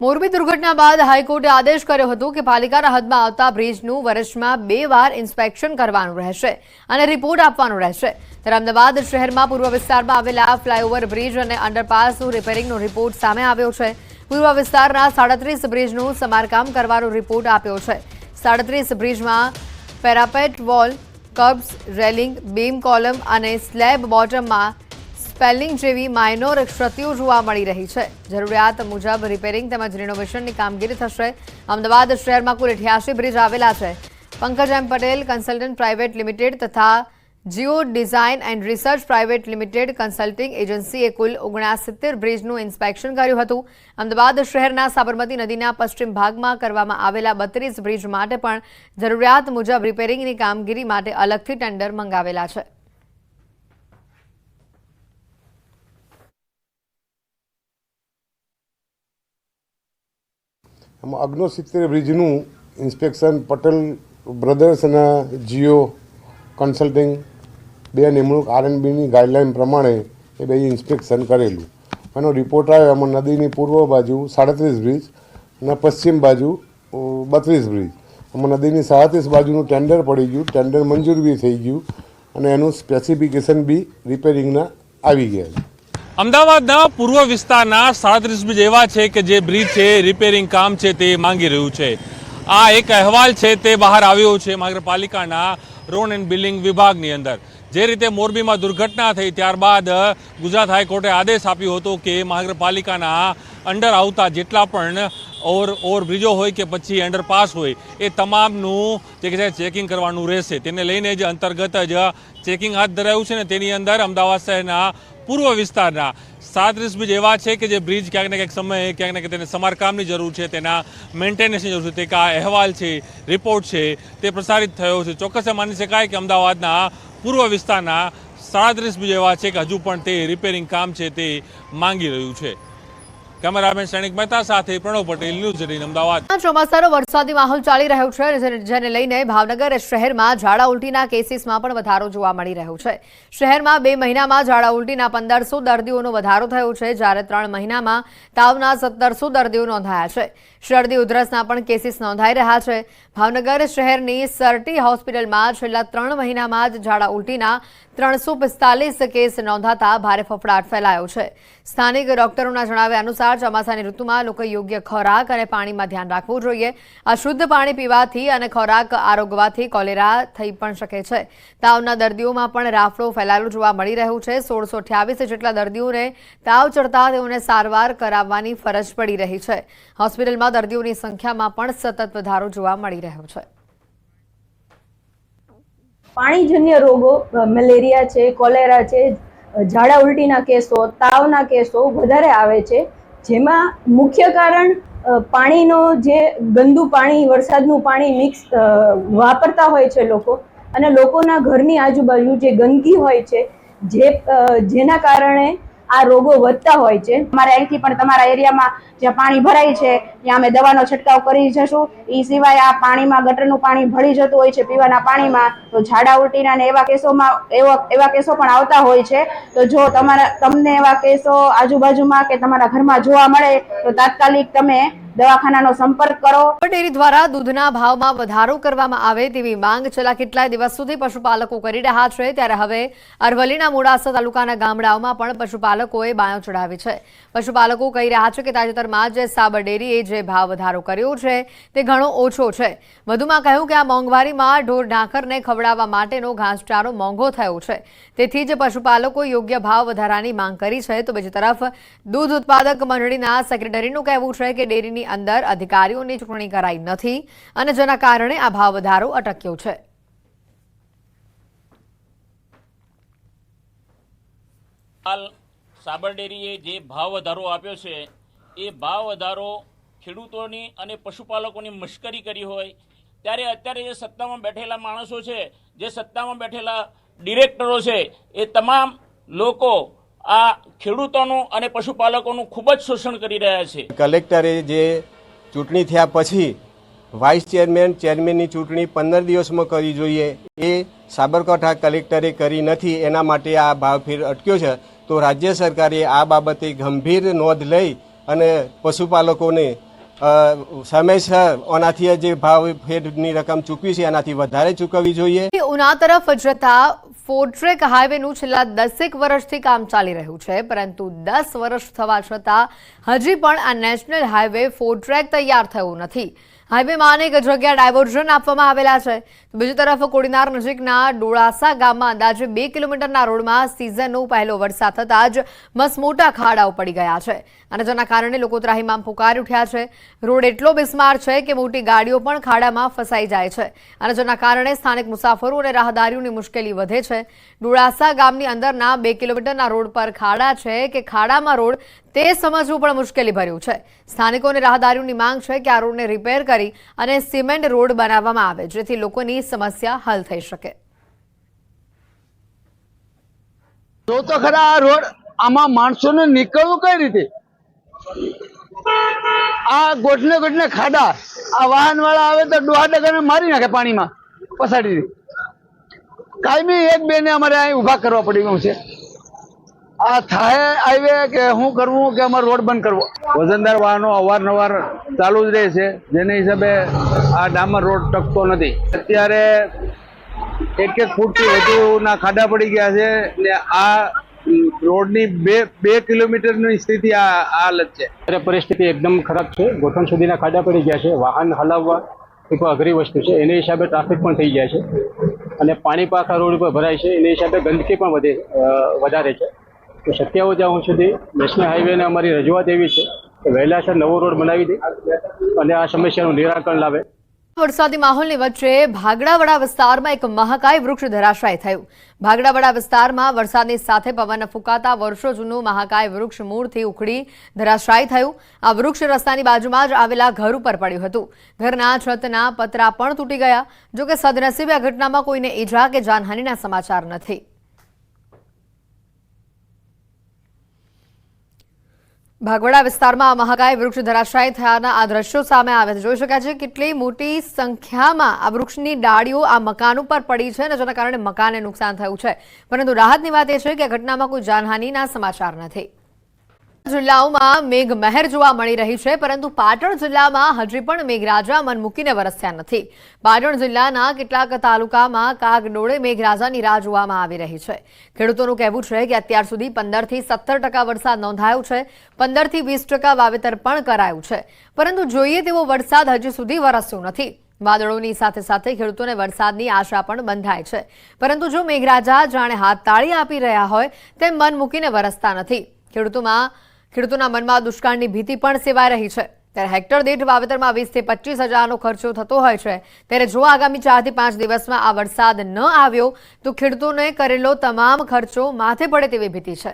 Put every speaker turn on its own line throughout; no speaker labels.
મોરબી દુર્ઘટના બાદ હાઈકોર્ટે આદેશ કર્યો હતો કે પાલિકાના હદમાં આવતા બ્રિજનું વર્ષમાં 2 વાર ઇન્સ્પેક્શન કરવાનું રહેશે અને રિપોર્ટ આપવાનો રહેશે। ત્યારે અમદાવાદ શહેરમાં પૂર્વ વિસ્તારમાં આવેલા ફ્લાયઓવર બ્રિજ અને અંડરપાસનું રિપેરિંગનો રિપોર્ટ સામે આવ્યો છે। પૂર્વ વિસ્તારના 37 બ્રિજનું સમારકામ કરવાનો રિપોર્ટ આપ્યો છે। 37 બ્રિજમાં parapet wall, kerbs, railing, beam column અને સ્લેબ બોટમમાં સ્પેલિંગ જેવી માઇનોર ક્ષતિઓ જોવા મળી રહી છે। જરૂરિયાત મુજબ રિપેરિંગ તેમજ રિનોવેશનની કામગીરી થશે। અમદાવાદ શહેરમાં કુલ 88 બ્રિજ આવેલા છે। પંકજ એમ પટેલ કન્સલ્ટન્ટ પ્રાઇવેટ લિમિટેડ તથા Jio design and research private limited consulting એજન્સીએ કુલ 69 બ્રિજનું ઇન્સ્પેક્શન કર્યું હતું। અમદાવાદ શહેરના સાબરમતી નદીના પશ્ચિમ ભાગમાં કરવામાં આવેલા 32 બ્રિજ માટે પણ જરૂરિયાત મુજબ રિપેરિંગની કામગીરી માટે અલગથી ટેન્ડર મંગાવેલા છે।
આમાં 69 બ્રિજનું ઇન્સ્પેક્શન પટેલ બ્રધર્સ અને જીઓ કન્સલ્ટિંગ બે નિમણૂક આરએનબીની ગાઈડલાઇન પ્રમાણે એ બે ઇન્સ્પેક્શન કરેલું। એનો રિપોર્ટ આવ્યો। એમાં નદીની પૂર્વ બાજુ 37 બ્રિજ અને પશ્ચિમ બાજુ 32 બ્રિજ। એમાં નદીની 37 બાજુનું ટેન્ડર પડી ગયું, ટેન્ડર મંજૂર બી થઈ ગયું અને એનું સ્પેસિફિકેશન બી રિપેરિંગના આવી ગયા છે।
અમદાવાદના પૂર્વ વિસ્તારના 37 બ્રિજ એવા છે કે જે બ્રિજ છે રિપેરિંગ કામ છે તે માંગી રહ્યું છે। આ એક અહેવાલ છે તે બહાર આવ્યો છે મહાનગરપાલિકાના રોડ એન્ડ બિલ્ડિંગ વિભાગની અંદર। જે રીતે મોરબીમાં દુર્ઘટના થઈ ત્યારબાદ ગુજરાત હાઈકોર્ટે આદેશ આપ્યો હતો કે મહાનગરપાલિકાના અંડર આવતા જેટલા પણ ઓવરબ્રિજો હોય કે પછી અંડરપાસ હોય એ તમામનું જે છે ચેકિંગ કરવાનું રહેશે। તેને લઈને જ અંતર્ગત જ ચેકિંગ હાથ ધરાયું છે ને તેની અંદર અમદાવાદ શહેરના પૂર્વ વિસ્તારના 37 બ્રિજ એવા છે કે જે બ્રિજ ક્યાંક ને ક્યાંક સમયે ક્યાંક ને ક્યાંક તેને સમારકામની જરૂર છે, તેના મેન્ટેનન્સની જરૂર છે। તે કા અહેવાલ છે, રિપોર્ટ છે તે પ્રસારિત થયો છે। ચોક્કસ માની શકાય કે અમદાવાદના પૂર્વ વિસ્તારના 37 બ્રિજ એવા છે કે હજુ પણ તે રિપેરિંગ કામ છે તે માંગી રહ્યું છે। કેમેરામેન સૈનિક મહેતા સાથે પ્રણવ પટેલ, ન્યૂઝ 18 અમદાવાદ।
ચોમાસાનો વરસાદી માહોલ ચાલી રહ્યો છે જેને લઈને ભાવનગર શહેરમાં ઝાડા ઉલટીના કેસીસમાં પણ વધારો જોવા મળી રહ્યો છે। શહેરમાં 2 મહિનામાં ઝાડા ઉલટીના 1500 દર્દીઓનો વધારો થયો છે, જ્યારે 3 મહિનામાં તાવના 1700 દર્દીઓ નોંધાયા છે। શરદી ઉધરસના પણ કેસીસ નોંધાઈ રહ્યા છે। ભાવનગર શહેરની સરટી હોસ્પિટલમાં છેલ્લા 3 મહિનામાં જ ઝાડા ઉલટીના 345 કેસ નોંધાતા ભારે ફફડાટ ફેલાયો છે। સ્થાનિક ડોક્ટરોના જણાવ્યા અનુસાર ચોમાસાની ઋતુમાં લોકો યોગ્ય ખોરાક અને પાણીમાં ધ્યાન રાખવું જોઈએ। અશુદ્ધ પાણી પીવાથી અને ખોરાક આરોગવાથી કોલેરા થઈ પણ શકે છે। તાવના દર્દીઓમાં પણ રાફડો ફેલાયેલો જોવા મળી રહ્યું છે। 1628 જેટલા દર્દીઓને તાવ ચડતા તેઓને સારવાર કરાવવાની ફરજ પડી રહી છે। હોસ્પિટલમાં દર્દીઓની સંખ્યામાં પણ સતત વધારો જોવા મળી રહ્યો છે।
પાણીજન્ય રોગો મલેરિયા છે, કોલેરા છે, ઝાડા ઉલટીના કેસો, તાવના કેસો વધારે આવે છે, જેમાં મુખ્ય કારણ પાણીનો જે ગંદુ પાણી, વરસાદનું પાણી મિક્સ વાપરતા હોય છે લોકો, અને લોકોના ઘરની આજુબાજુ જે ગંદકી હોય છે જેના કારણે આ રોગો વધતા હોય છે।
અમારે અહીંથી પણ તમારા એરિયામાં જ્યાં પાણી ભરાય છે ત્યાં અમે દવાનો છંટકાવ કરી જશું। એ સિવાય આ પાણીમાં ગટરનું પાણી ભળી જતું હોય છે પીવાના પાણીમાં, તો ઝાડા ઉલટીના ને એવા કેસો પણ આવતા હોય છે। તો જો તમને એવા કેસો આજુબાજુમાં કે તમારા ઘરમાં જોવા મળે તો તાત્કાલિક તમે દવાખાનાનો સંપર્ક કરો।
ડેરી દ્વારા દૂધના ભાવમાં વધારો કરવામાં આવે તેવી માંગ છેલ્લા કેટલાય દિવસ સુધી પશુપાલકો કરી રહ્યા છે, ત્યારે હવે અરવલ્લીના મોડાસા તાલુકાના ગામડાઓમાં પણ પશુપાલકોએ બાયો ચડાવી છે। પશુપાલકો કહી રહ્યા છે કે તાજેતરમાં જ સાબર ડેરીએ જે ભાવ વધારો કર્યો છે તે ઘણો ઓછો છે। વધુમાં કહ્યું કે આ મોંઘવારીમાં ઢોર ઢાંખરને ખવડાવવા માટેનો ઘાસચારો મોંઘો થયો છે, તેથી જ પશુપાલકો યોગ્ય ભાવ વધારાની માંગ કરી છે। તો બીજી તરફ દૂધ ઉત્પાદક મંડળીના સેક્રેટરીનું કહેવું છે કે ડેરીની અંદર અધિકારીઓની ચૂંટણી કરાઈ નથી અને જેના કારણે આ ભાવ વધારો અટક્યો છે।
હાલ સાબર ડેરીએ જે ભાવ વધારો આપ્યો છે એ ભાવ વધારો ખેડૂતોની અને પશુપાલકોની મશ્કરી કરી હોય, ત્યારે અત્યારે જે સત્તામાં બેઠેલા માણસો છે, જે સત્તામાં બેઠેલા ડિરેક્ટરો છે, એ તમામ લોકો આ ખેડૂતોનું અને પશુપાલકોનું ખૂબ જ શોષણ કરી રહ્યા છે।
કલેક્ટરે જે ચૂંટણી થયા પછી વાઇસ ચેરમેન, ચેરમેનની ચૂંટણી 15 દિવસમાં કરવી જોઈએ, એ સાબરકાંઠા કલેક્ટરે કરી નથી। એના માટે આ ભાવફેર અટક્યો છે। તો રાજ્ય સરકારે આ બાબતે ગંભીર નોંધ લઈ અને પશુપાલકોને સમયસર આનાથી જે ભાવ ફેરની રકમ ચૂકવી છે એનાથી વધારે ચૂકવવી જોઈએ.
ઉના તરફ જતા ફોરટ્રેક હાઈવેનું છેલ્લા 10 વર્ષથી કામ ચાલી રહ્યું છે, પરંતુ 10 વર્ષ થવા છતાં હજી પણ આ નેશનલ હાઈવે ફોરટ્રેક તૈયાર થયું નથી. હાઈવેમાં અનેક જગ્યા ડાયવર્ઝન આપવામાં આવેલા છે. બીજી તરફ કોડીનાર નજીકના ડોળાસા ગામમાં અંદાજે 2 કિલોમીટરના રોડમાં સિઝનનો પહેલો વરસાદ થતાં જ મસમોટા ખાડાઓ પડી ગયા છે, અને જેના કારણે લોકો ત્રાહિમામ પુકારી ઉઠ્યા છે. રોડ એટલો બિસ્માર છે કે મોટી ગાડીઓ પણ ખાડામાં ફસાઈ જાય છે, અને જેના કારણે સ્થાનિક મુસાફરો અને રાહદારીઓની મુશ્કેલી વધે છે. ડોળાસા ગામની અંદરના 2 કિલોમીટરના રોડ પર ખાડા છે કે ખાડામાં રોડ તે સમજવું પણ મુશ્કેલી ભર્યું છે. સ્થાનિકો અને રાહદારીઓની માંગ છે કે આ રોડને રિપેર કરી અને સિમેન્ટ રોડ બનાવવામાં આવે, જેથી લોકોની સમસ્યા હલ થઈ શકે.
જો તો ખરા આ રોડ, આમાં માણસોને નીકળવું કઈ રીતે? આ ગોઠને ખાડા, આ વાહન વાળા આવે તો ડોહા ડગાને મારી નાખે પાણીમાં પસાડી દે. કાયમી એક બે ને અમારે અહીં ઉભા કરવા પડી ગયું છે. આ થાય હાઈવે કે શું કરવું કે અમારે રોડ બંધ કરવો? વજનદાર વાહનો અવારનવાર ચાલુ જ રહે છે, જેને હિસાબે આ ડામર રોડ ટકતો નથી. અત્યારે 1 ફૂટથી વધુના ખાડા પડી ગયા છે ને આ રોડની 2 કિલોમીટરની સ્થિતિ આ હાલત છે.
અત્યારે પરિસ્થિતિ એકદમ ખરાબ છે. ગોઠણ સુધીના ખાડા પડી ગયા છે. વાહન હલાવવા એક અઘરી વસ્તુ છે. એને હિસાબે ટ્રાફિક પણ થઈ જાય છે, અને પાણી પાકા રોડ ઉપર ભરાય છે. એને હિસાબે ગંદકી પણ વધારે છે. તો શક્ય હોય ત્યાં સુધી નેશનલ હાઈવેને અમારી રજૂઆત એવી છે કે વહેલાસર નવો રોડ બનાવી દે અને આ સમસ્યાનું નિરાકરણ લાવે.
વરસાદી માહોલની વચ્ચે ભાગડાવાડા વિસ્તારમાં એક મહાકાય વૃક્ષ ધરાશાયી થયું. ભાગડાવાડા વિસ્તારમાં વરસાદની સાથે પવન ફૂંકાતા વર્ષો જૂનું મહાકાય વૃક્ષ મૂળથી ઉખડી ધરાશાયી થયું. આ વૃક્ષ રસ્તાની બાજુમાં જ આવેલા ઘર ઉપર પડ્યું હતું. ઘરના છતના પતરા પણ તૂટી ગયા. જોકે સદનસીબે આ ઘટનામાં કોઈને ઈજા કે જાનહાનિના સમાચાર નથી. ભાગવડા વિસ્તારમાં મહાકાય વૃક્ષ ધરાશાયી થયાના આ દ્રશ્યો સામે આવે છે. જોઈ શકાય છે કેટલી મોટી સંખ્યામાં આ વૃક્ષની ડાળીઓ આ મકાન ઉપર પડી છે, અને જેના કારણે મકાનને નુકસાન થયું છે. પરંતુ રાહતની વાત એ છે કે ઘટનામાં કોઈ જાનહાનિના સમાચાર નથી. જિલ્લાઓમાં મેઘમહેર જોવા મળી રહી છે, પરંતુ પાટણ જિલ્લામાં હજી પણ મેઘરાજા મન મૂકીને વરસ્યા નથી. પાટણ જિલ્લાના કેટલાક તાલુકામાં કાગડોળે મેઘરાજાની રાહ જોવામાં આવી રહી છે. ખેડૂતોનું કહેવું છે કે અત્યાર સુધી 15 થી 17% વરસાદ નોંધાયો છે. 15 થી 20% વાવેતર પણ કરાયું છે, પરંતુ જોઈએ તેવો વરસાદ હજી સુધી વરસ્યો નથી. વાદળોની સાથે સાથે ખેડૂતોને વરસાદની આશા પણ બંધાય છે, પરંતુ જો મેઘરાજા જાણે હાથ તાળી આપી રહ્યા હોય તેમ મન મૂકીને વરસતા નથી. ખેડૂતોના મનમાં દુષ્કાળની ભીતિ પણ સેવાઈ રહી છે. ત્યારે હેક્ટર દીઠ વાવેતરમાં 20 થી 25 હજારનો ખર્ચો થતો હોય છે. ત્યારે જો આગામી 4 થી 5 દિવસમાં આ વરસાદ ન આવ્યો તો ખેડૂતોને કરેલો તમામ ખર્ચો માથે પડે તેવી ભીતિ છે.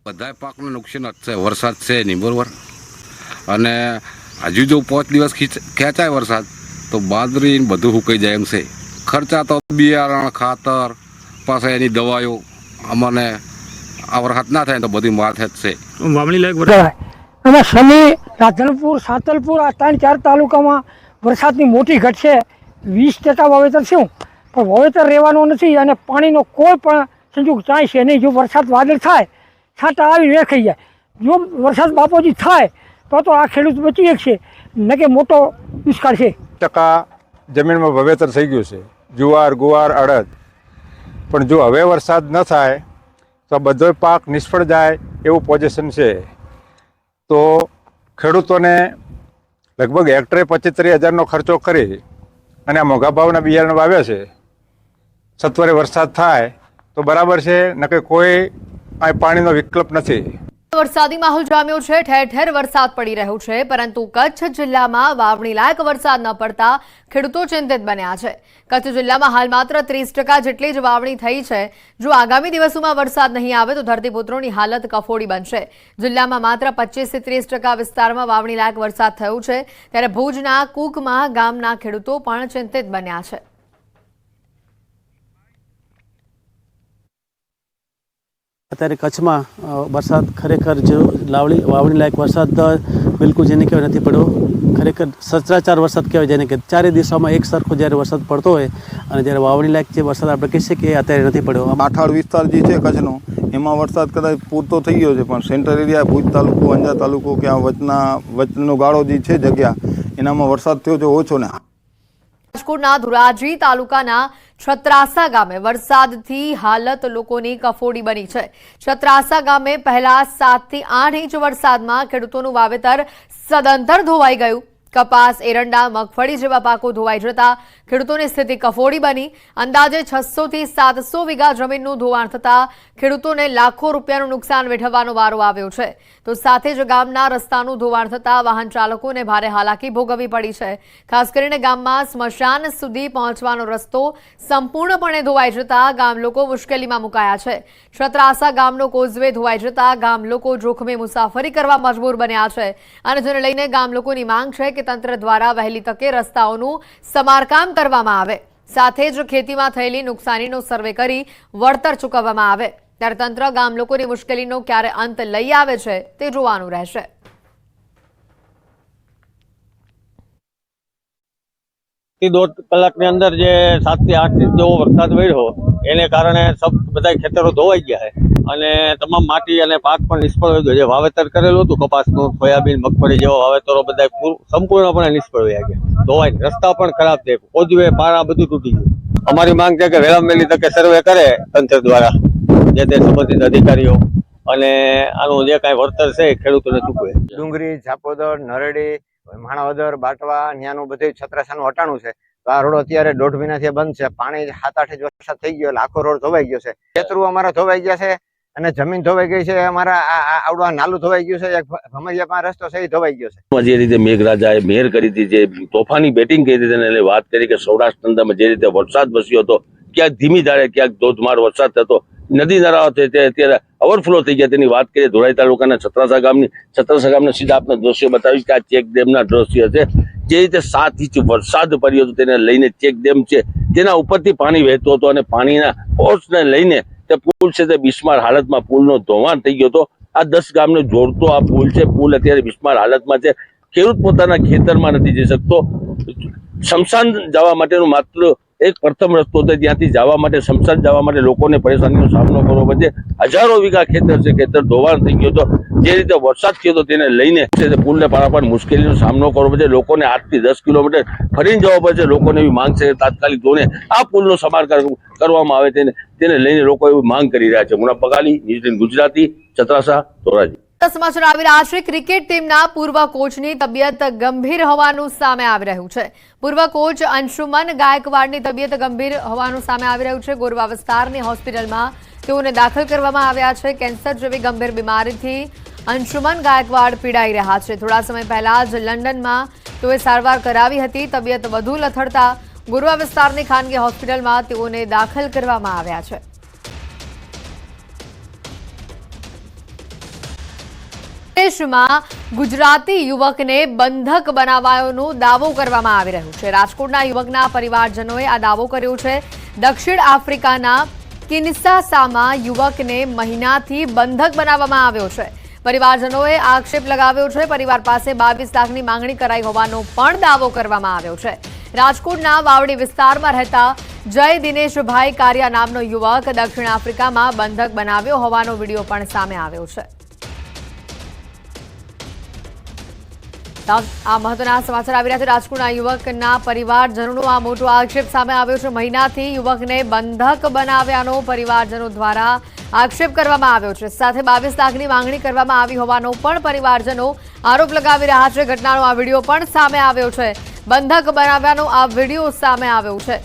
બધા પાકનું નુકસાન છે. વરસાદ છે નહીં, બરોબર, અને હજુ જો 5 દિવસ ખેંચાય વરસાદ તો બાજરી બધું સુકાઈ જાય એમ છે. ખર્ચા તો બિયારણ, ખાતર, પાછા એની દવાઓ, અમને આ વરસાદ ના થાય તો બધી માથે જ છે.
વાવણી લાયક વરસાદ અને શનિ, રાધનપુર, સાતલપુર આ 3-4 તાલુકામાં વરસાદની મોટી ઘટ છે. 20% વાવેતર થયું, પણ વાવેતર રહેવાનું નથી અને પાણીનો કોઈ પણ સંજોગ ચાય છે નહીં. જો વરસાદ વાદળ થાય, છાંટા આવી વેખાઈ જાય. જો વરસાદ બાપોજી થાય તો આ ખેડૂત બચી શકશે, ન કે મોટો દુષ્કાળ છે.
10% જમીનમાં વાવેતર થઈ ગયું છે, જુવાર, ગુવાર, અડદ. પણ જો હવે વરસાદ ન થાય તો બધો પાક નિષ્ફળ જાય એવું પોઝિશન છે. તો ખેડૂતોને લગભગ હેક્ટરે 75,000નો ખર્ચો કરી અને આ મોંઘા ભાવના બિયારણ વાવ્યા છે. સત્વરે વરસાદ થાય તો બરાબર છે, નકે કોઈ આ પાણીનો વિકલ્પ નથી.
વરસાદી માહોલ જામ્યો છે. ઠેર ઠેર વરસાદ પડી રહ્યો છે, પરંતુ કચ્છ જિલ્લામાં વાવણી લાયક વરસાદ ન પડતા ખેડૂતો ચિંતિત બન્યા છે. કચ્છ જિલ્લામાં હાલ માત્ર 30% જેટલી જ વાવણી થઈ છે. જો આગામી દિવસોમાં વરસાદ નહીં આવે તો ધરતીપુત્રોની હાલત કફોડી બનશે. જિલ્લામાં માત્ર 25 થી 30% વિસ્તારમાં વાવણી લાયક વરસાદ થયો છે. ત્યારે ભુજના કુકમાં ગામના ખેડૂતો પણ ચિંતિત બન્યા છે.
અત્યારે કચ્છમાં વરસાદ ખરેખર જો વાવણી લાયક વરસાદ બિલકુલ જેને કહેવાય નથી પડ્યો. ખરેખર સચરાચર વરસાદ કહેવાય, જેને કે ચારે દિશામાં એક સરખો જ્યારે વરસાદ પડતો હોય અને જ્યારે વાવણી લાયક જે વરસાદ આપણે કહીએ કે અત્યારે નથી પડ્યો.
કાંઠાળ વિસ્તાર જે છે કચ્છનો, એમાં વરસાદ કદાચ પૂરતો થઈ ગયો છે, પણ સેન્ટર એરિયા ભુજ તાલુકો, અંજાર તાલુકો કે આ વચનો ગાળો જે છે જગ્યા, એનામાં વરસાદ થયો છે ઓછો. ને
રાજકોટના ધોરાજી તાલુકાના છત્રાસા ગામે વરસાદથી હાલત લોકોની કફોડી બની છે. છત્રાસા ગામે પહેલા 7 થી 8 ઇંચ વરસાદમાં ખેડૂતોનું વાવેતર સદંતર ધોવાઈ ગયું. કપાસ, એરંડા, મગફળી જેવા પાકો ધોવાઈ જતા ખેડૂતોની સ્થિતિ કફોડી બની. અંદાજે 600 થી 700 વીઘા જમીનનું ધોવાણ થતા ખેડૂતોને લાખો રૂપિયાનું નુકસાન વેઠવવાનો વારો આવ્યો છે. તો સાથે જ ગામના રસ્તાનું ધોવાણ થતા વાહન ચાલકોને ભારે હાલાકી ભોગવવી પડી છે. ખાસ કરીને ગામમાં સ્મશાન સુધી પહોંચવાનો રસ્તો સંપૂર્ણપણે ધોવાઈ જતા ગામ લોકો મુશ્કેલીમાં મુકાયા છે. છત્રાસા ગામનો કોઝવે ધોવાઈ જતા ગામ લોકો જોખમે મુસાફરી કરવા મજબૂર બન્યા છે. અને જેને લઈને ગામ લોકોની માંગ છે કે તંત્ર દ્વારા વહેલી તકે રસ્તાઓનું સમારકામ કરવામાં આવે, સાથે જ ખેતીમાં થયેલી નુકસાનીનો સર્વે કરી વળતર ચૂકવવામાં આવે. ત્યારે તંત્ર ગામ લોકોની મુશ્કેલીનો ક્યારે અંત લઈ આવે છે તે જોવાનું રહેશે.
દોઢ કલાકની અંદર જે 7 થી 8 ઇંચ જેવો વરસાદ પડ્યો એને કારણે બધા ખેતરો ધોવાઈ ગયા છે અને તમામ માટી અને પાક પણ નિષ્ફળ ગયો. જે વાવેતર કરેલું હતું કપાસનું, સોયાબીન, મગફળી જેવા વાવેતરો બધા સંપૂર્ણપણે નિષ્ફળ ગયા, ધોવાઈ. રસ્તા પણ ખરાબ છે, કોઝવે, પારા બધું તૂટી ગયું. અમારી માંગ છે કે વહેલામાં વહેલી તકે સર્વે કરે તંત્ર દ્વારા, જે તે સંબંધિત અધિકારીઓ, અને આનું જે કાંઈ વળતર છે ખેડૂતોને ચૂકવે.
ડુંગરી, ઝાપોદર, નરડી, માણાવદર, બાટવા, ત્યાંનું બધું છત્રાસાનું હટાણું છે. તો આ રોડ અત્યારે 1.5 મહિનાથી બંધ છે. પાણી 7-8 ઇંચ વરસાદ થઈ ગયો, આખો રોડ ધોવાઈ ગયો છે. ખેતરો અમારા ધોવાઈ ગયા છે અને જમીન ધોવાઈ ગઈ છે. અમારા આવડું નાલું ધોવાઈ ગયું છે. ભમરિયા રસ્તો છે એ ધોવાઈ ગયો છે.
જે રીતે મેઘરાજાએ મેર કરી હતી, જે તોફાની બેટિંગ કરી હતી, એને વાત કરી કે સૌરાષ્ટ્ર અંદરમાં જે રીતે વરસાદ વરસ્યો હતો, ક્યાંક ધીમી ધારે, ક્યાંક ધોધમાર વરસાદ થતો, નદી નાળાઓ અત્યારે ઓવરફ્લો થઈ ગયા, તેની વાત કરીએ. ધોરાઈ તાલુકાના છત્રાસા ગામના સીધા આપના દ્રશ્યો બતાવી કે આ ચેક ડેમના દ્રશ્ય છે. જે રીતે 7 ઇંચ વરસાદ પડ્યો હતો તેને લઈને ચેક ડેમ છે તેના ઉપરથી પાણી વહેતું હતું અને પાણીના ફોર્સને લઈને તે પુલ છે તે બિસ્માર હાલતમાં પુલનો ધોવાણ થઈ ગયો હતો. આ 10 ગામને જોડતો આ પુલ છે, પુલ અત્યારે બિસ્માર હાલતમાં છે. ખેડૂત પોતાના ખેતરમાં નથી જઈ શકતો. શમશાન જવા માટેનું માત્ર એક પ્રથમ રસ્તો હતો, ત્યાંથી જવા માટે, શમશાન જવા માટે લોકોને પરેશાનીનો સામનો કરવો પડે. હજારો વીઘા ખેતર છે, ખેતર ધોવાણ થઈ ગયો હતો. જે રીતે વરસાદ થયો હતો તેને લઈને પુલને પારાપાર મુશ્કેલીનો સામનો કરવો પડે. લોકોને 8 થી 10 કિલોમીટર ફરીને જવા પડે છે. લોકોને એવી માંગ છે કે તાત્કાલિક ધોરણે આ પુલનો સમારકામ કરવામાં આવે, તેને લઈને લોકો એવી માંગ કરી રહ્યા છે. મુનાફ બગાલી, ન્યૂઝ ગુજરાતી, છત્રાસા, ધોરાજી.
સમાચાર આવી રહ્યા છે. ક્રિકેટ ટીમના પૂર્વ કોચની તબિયત ગંભીર હોવાનું સામે આવી રહ્યું છે. પૂર્વ કોચ અંશુમન ગાયકવાડની તબિયત ગંભીર હોવાનું સામે આવી રહ્યું છે. ગોરવા વિસ્તારની હોસ્પિટલમાં તેઓને દાખલ કરવામાં આવ્યા છે. કેન્સર જેવી ગંભીર બીમારીથી અંશુમન ગાયકવાડ પીડાઈ રહ્યા છે. થોડા સમય પહેલા જ લંડનમાં તેઓએ સારવાર કરાવી હતી. તબિયત વધુ લથડતા ગોરવા વિસ્તારની ખાનગી હોસ્પિટલમાં તેઓને દાખલ કરવામાં આવ્યા છે. દેશમાં ગુજરાતી યુવકને બંધક બનાવાયોનો દાવો કરવામાં આવી રહ્યો છે. રાજકોટના યુવકના પરિવારજનોએ આ દાવો કર્યો છે. દક્ષિણ આફ્રિકાના કિન્સાસામાં યુવકને મહિનાથી બંધક બનાવવામાં આવ્યો છે. પરિવારજનોએ આક્ષેપ લગાવ્યો છે. પરિવાર પાસે 22 લાખની માંગણી કરાઈ હોવાનો પણ દાવો કરવામાં આવ્યો છે. રાજકોટના વાવડી વિસ્તારમાં રહેતા જય દિનેશભાઈ કારિયા નામનો યુવક દક્ષિણ આફ્રિકામાં બંધક બનાવ્યો હોવાનો વિડીયો પણ સામે આવ્યો છે. આ મહત્વના સમાચાર આવી રહ્યા છે. રાજકોટના યુવકના પરિવારજનોનો આ મોટો આક્ષેપ સામે આવ્યો છે. મહિનાથી યુવકને બંધક બનાવ્યાનો પરિવારજનો દ્વારા આક્ષેપ કરવામાં આવ્યો છે. સાથે 22 લાખની માંગણી કરવામાં આવી હોવાનો પણ પરિવારજનો આરોપ લગાવી રહ્યા છે. ઘટનાનો આ વિડીયો પણ સામે આવ્યો છે. બંધક બનાવ્યાનો આ વિડીયો સામે આવ્યો છે.